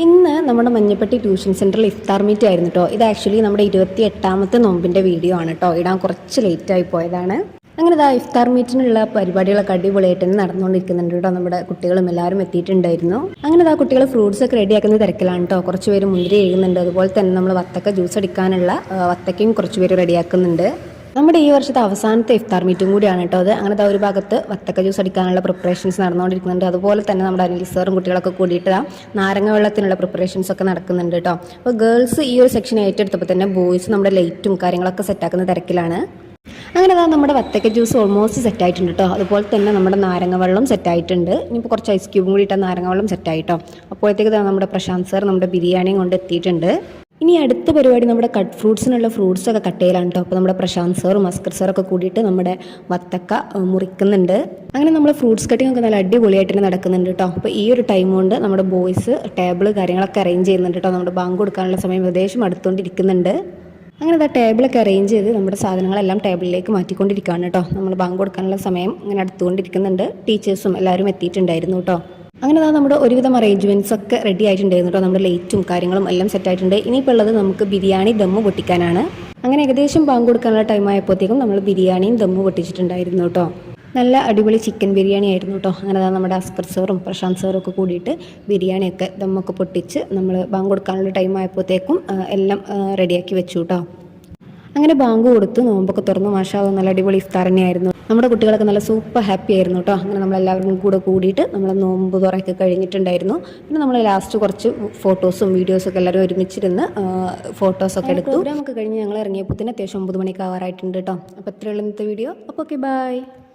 ഇന്ന് നമ്മുടെ മഞ്ഞപ്പെട്ടി ട്യൂഷൻ സെൻറ്ററിൽ ഇഫ്താർ മീറ്റ് ആയിരുന്നു കേട്ടോ. ഇത് ആക്ച്വലി നമ്മുടെ 28ാമത്തെ നോമ്പിൻ്റെ വീഡിയോ ആണ് കേട്ടോ. ഇടാൻ കുറച്ച് ലേറ്റായി പോയതാണ്. അങ്ങനെ ഇഫ്താർ മീറ്റിനുള്ള പരിപാടികളൊക്കെ അടിപൊളിയായിട്ട് തന്നെ നടന്നുകൊണ്ടിരിക്കുന്നുണ്ട് കേട്ടോ. നമ്മുടെ കുട്ടികളും എല്ലാവരും എത്തിയിട്ടുണ്ടായിരുന്നു. അങ്ങനെ കുട്ടികൾ ഫ്രൂട്ട്സ് ഒക്കെ റെഡിയാക്കുന്ന തിരക്കിലാണ് കേട്ടോ. കുറച്ച് പേര് മുന്തിരി എഴുതുന്നുണ്ട്. അതുപോലെ തന്നെ നമ്മൾ വത്തക്ക ജ്യൂസ് അടിക്കാനുള്ള വത്തക്കയും കുറച്ച് പേര് റെഡിയാക്കുന്നുണ്ട്. നമ്മുടെ ഈ വർഷത്തെ അവസാനത്തെ ഇഫ്താർ മീറ്റും കൂടിയാണ് കേട്ടോ അത്. അങ്ങനെ ഒരു ഭാഗത്ത് വത്തക്ക ജ്യൂസ് അടിക്കാനുള്ള പ്രിപ്പറേഷൻസ് നടന്നുകൊണ്ടിരിക്കുന്നുണ്ട്. അതുപോലെ തന്നെ നമ്മുടെ അനിൽ സാറും കുട്ടികളൊക്കെ കൂടിയിട്ട് നാരങ്ങ വെള്ളത്തിനുള്ള പ്രിപ്പറേഷൻസ് ഒക്കെ നടക്കുന്നുണ്ട് കേട്ടോ. അപ്പോൾ ഗേൾസ് ഈ ഒരു സെക്ഷൻ ഏറ്റെടുത്തപ്പോൾ തന്നെ ബോയ്സ് നമ്മുടെ ലൈറ്റും കാര്യങ്ങളൊക്കെ സെറ്റാക്കുന്ന തിരക്കിലാണ്. അങ്ങനെ നമ്മുടെ വത്തക്ക ജ്യൂസ് ഓൾമോസ്റ്റ് സെറ്റായിട്ടുണ്ട് കേട്ടോ. അതുപോലെ തന്നെ നമ്മുടെ നാരങ്ങ വെള്ളം സെറ്റായിട്ടുണ്ട്. ഇനിയിപ്പോൾ കുറച്ച് ഐസ് ക്യൂബും കൂടി ഇട്ടാൽ നാരങ്ങ വെള്ളം സെറ്റായിട്ടോ. അപ്പോഴത്തേക്ക് നമ്മുടെ പ്രശാന്ത് സാർ നമ്മുടെ ബിരിയാണിയും കൊണ്ട് എത്തിയിട്ടുണ്ട്. ഇനി അടുത്ത പരിപാടി നമ്മുടെ കട്ട് ഫ്രൂട്ട്സിനുള്ള ഫ്രൂട്ട്സൊക്കെ കട്ട് ചെയ്യലാണ് കേട്ടോ. അപ്പോൾ നമ്മുടെ പ്രശാന്ത് സാറും അസ്കർ സാറൊക്കെ കൂടിയിട്ട് നമ്മുടെ വത്തക്ക മുറിക്കുന്നുണ്ട്. അങ്ങനെ നമ്മൾ ഫ്രൂട്ട്സ് കട്ടിങ് ഒക്കെ നല്ല അടിപൊളിയായിട്ട് തന്നെ നടക്കുന്നുണ്ട് കേട്ടോ. അപ്പോൾ ഈ ഒരു ടൈം കൊണ്ട് നമ്മുടെ ബോയ്സ് ടേബിൾ കാര്യങ്ങളൊക്കെ അറേഞ്ച് ചെയ്യുന്നുണ്ട് കേട്ടോ. നമ്മുടെ ബാങ്ക് കൊടുക്കാനുള്ള സമയം ഏകദേശം അടുത്തുകൊണ്ടിരിക്കുന്നുണ്ട്. അങ്ങനെ ടേബിളൊക്കെ അറേഞ്ച് ചെയ്ത് നമ്മുടെ സാധനങ്ങളെല്ലാം ടേബിളിലേക്ക് മാറ്റിക്കൊണ്ടിരിക്കുകയാണ് കേട്ടോ. നമ്മൾ ബാങ്ക് കൊടുക്കാനുള്ള സമയം അങ്ങനെ അടുത്തുകൊണ്ടിരിക്കുന്നുണ്ട്. ടീച്ചേഴ്സും എല്ലാവരും എത്തിയിട്ടുണ്ടായിരുന്നു കേട്ടോ. അങ്ങനെ നമ്മുടെ ഒരുവിധം അറേഞ്ച്മെൻറ്റ്സ് ഒക്കെ റെഡി ആയിട്ടുണ്ടായിരുന്നു കേട്ടോ. നമ്മുടെ ലൈറ്റും കാര്യങ്ങളും എല്ലാം സെറ്റ് ആയിട്ടുണ്ട്. ഇനിയിപ്പോൾ ഉള്ളത് നമുക്ക് ബിരിയാണി ദമ്മ് പൊട്ടിക്കാനാണ്. അങ്ങനെ ഏകദേശം ബാങ്ക് കൊടുക്കാനുള്ള ടൈം ആയപ്പോഴത്തേക്കും നമ്മൾ ബിരിയാണിയും ദമ്മ് പൊട്ടിച്ചിട്ടുണ്ടായിരുന്നു കേട്ടോ. നല്ല അടിപൊളി ചിക്കൻ ബിരിയാണി ആയിരുന്നു കേട്ടോ. അങ്ങനെ നമ്മുടെ അസ്കർ സാറും പ്രശാന്ത് സാറും ഒക്കെ കൂടിയിട്ട് ബിരിയാണിയൊക്കെ ദമ്മൊക്കെ പൊട്ടിച്ച് നമ്മൾ ബാങ്ക് കൊടുക്കാനുള്ള ടൈം ആയപ്പോഴത്തേക്കും എല്ലാം റെഡിയാക്കി വെച്ചു കേട്ടോ. അങ്ങനെ ബാങ്ക് കൊടുത്ത് നോമ്പൊക്കെ തുറന്നു. മാഷാ അല്ലാഹ് നല്ല അടിപൊളി ഇഫ്താർ തന്നെയായിരുന്നു. നമ്മുടെ കുട്ടികളൊക്കെ നല്ല സൂപ്പർ ഹാപ്പി ആയിരുന്നു കേട്ടോ. അങ്ങനെ നമ്മളെല്ലാവരും കൂടിയിട്ട് നമ്മൾ നോമ്പ് തുറയൊക്കെ കഴിഞ്ഞിട്ടുണ്ടായിരുന്നു. പിന്നെ നമ്മൾ ലാസ്റ്റ് കുറച്ച് ഫോട്ടോസും വീഡിയോസും ഒക്കെ എല്ലാവരും ഒരുമിച്ചിരുന്ന് ഫോട്ടോസൊക്കെ എടുത്തു. പ്രോഗ്രാമൊക്കെ കഴിഞ്ഞ് ഞങ്ങൾ ഇറങ്ങിയപ്പോൾ തന്നെ അത്യാവശ്യം 9 മണിക്ക് ആവാറായിട്ടുണ്ട് കേട്ടോ. അപ്പോൾ ഇത്രയുള്ള ഇന്നത്തെ വീഡിയോ. അപ്പോൾ ഓക്കെ, ബൈ.